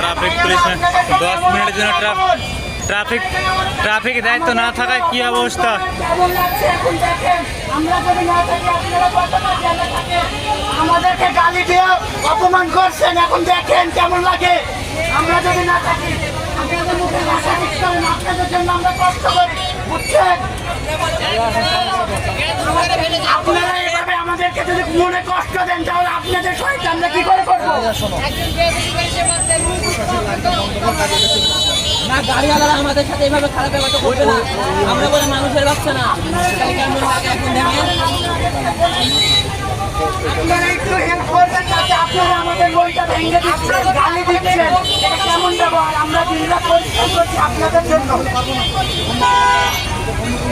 Traffic police 10 মিনিটের জন্য traffic দায়িত্ব না থাকায় কি অবস্থা। আমাদেরকে গালি দিয়ে অপমান করছেন, এখন দেখেন কেমন লাগে। আমরা যদি না থাকি আপনাদের মুখে ভাষা ঠিক করেন, আপনাদের জন্য আমরা কষ্ট করি, বুঝছেন? আপনারা এইভাবে আমাদেরকে যদি মনে কষ্ট দেন তাহলে আপনাদের সহিত আমরা কি করে করবো? না, গাড়িওয়ালারা আমাদের সাথে এইভাবে খারাপ ব্যবহার করবে না। আমরা বলে মানুষের বাচ্চা না। কেমন লাগে এখন দেখেন। আপনারা একটু হেল্প করবেন না যে আপনারা আমাদের বইটা ভেঙে দিচ্ছেন, গালি দিচ্ছেন, এটা কেমন ব্যবহার? আমরা দিনরাত পরিশ্রম করছি আপনাদের জন্য।